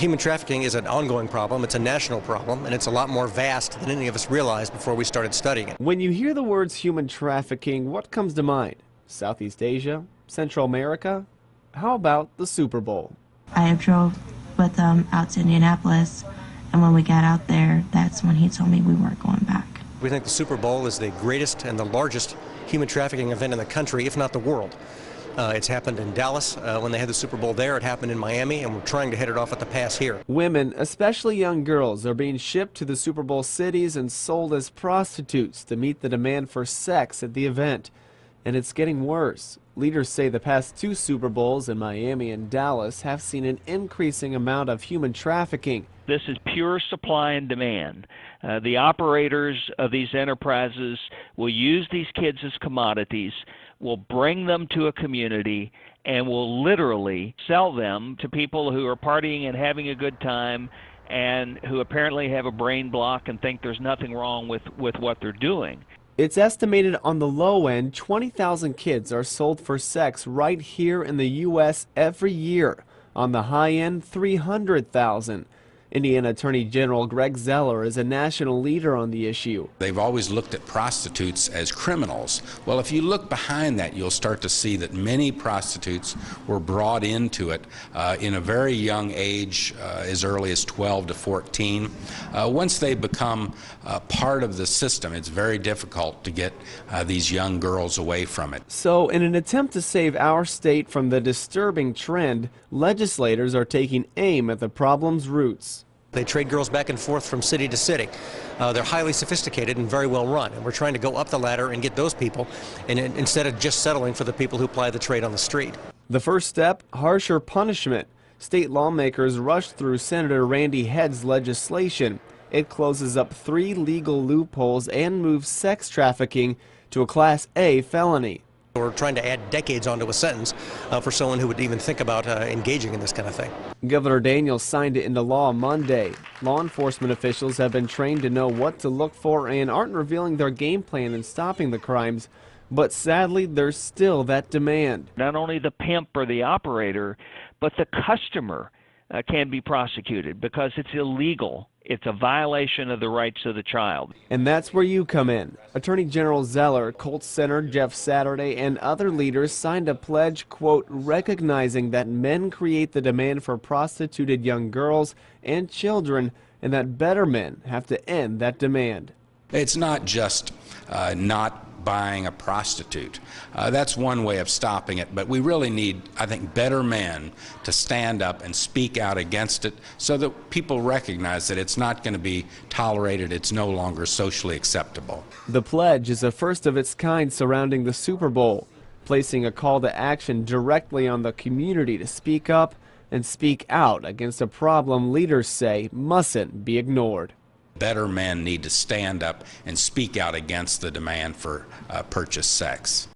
Human trafficking is an ongoing problem. It's a national problem, and it's a lot more vast than any of us realized before we started studying it. When you hear the words human trafficking, what comes to mind? Southeast Asia? Central America? How about the Super Bowl? I drove with him out to Indianapolis, and when we got out there, that's when he told me we weren't going back. We think the Super Bowl is the greatest and the largest human trafficking event in the country, if not the world. It's happened in Dallas when they had the Super Bowl there. It happened in Miami, and we're trying to hit it off at the pass here. Women, especially young girls, are being shipped to the Super Bowl cities and sold as prostitutes to meet the demand for sex at the event. And it's getting worse. Leaders say the past two Super Bowls in Miami and Dallas have seen an increasing amount of human trafficking. This is pure supply and demand. The operators of these enterprises will use these kids as commodities, will bring them to a community, and will literally sell them to people who are partying and having a good time and who apparently have a brain block and think there's nothing wrong with what they're doing. It's estimated on the low end, 20,000 kids are sold for sex right here in the U.S. every year. On the high end, 300,000. Indiana Attorney General Greg Zeller is a national leader on the issue. They've always looked at prostitutes as criminals. Well, if you look behind that, you'll start to see that many prostitutes were brought into it in a very young age, as early as 12 to 14. Once they become part of the system, it's very difficult to get these young girls away from it. So, in an attempt to save our state from the disturbing trend, legislators are taking aim at the problem's roots. They trade girls back and forth from city to city. They're highly sophisticated and very well run, and we're trying to go up the ladder and get those people, and instead of just settling for the people who ply the trade on the street. The first step, harsher punishment. State lawmakers rushed through Senator Randy Head's legislation. It closes up 3 legal loopholes and moves sex trafficking to a Class A felony. We're trying to add decades onto a sentence for someone who would even think about engaging in this kind of thing. Governor Daniels signed it into law Monday. Law enforcement officials have been trained to know what to look for and aren't revealing their game plan in stopping the crimes. But sadly, there's still that demand. Not only the pimp or the operator, but the customer can be prosecuted because it's illegal. It's a violation of the rights of the child. And that's where you come in. Attorney General Zeller, Colts Senator Jeff Saturday, and other leaders signed a pledge, quote, recognizing that men create the demand for prostituted young girls and children, and that better men have to end that demand. It's not just not buying a prostitute. That's one way of stopping it, but we really need, I think, better men to stand up and speak out against it so that people recognize that it's not going to be tolerated, it's no longer socially acceptable. The pledge is a first of its kind surrounding the Super Bowl, placing a call to action directly on the community to speak up and speak out against a problem leaders say mustn't be ignored. Better men need to stand up and speak out against the demand for purchased sex.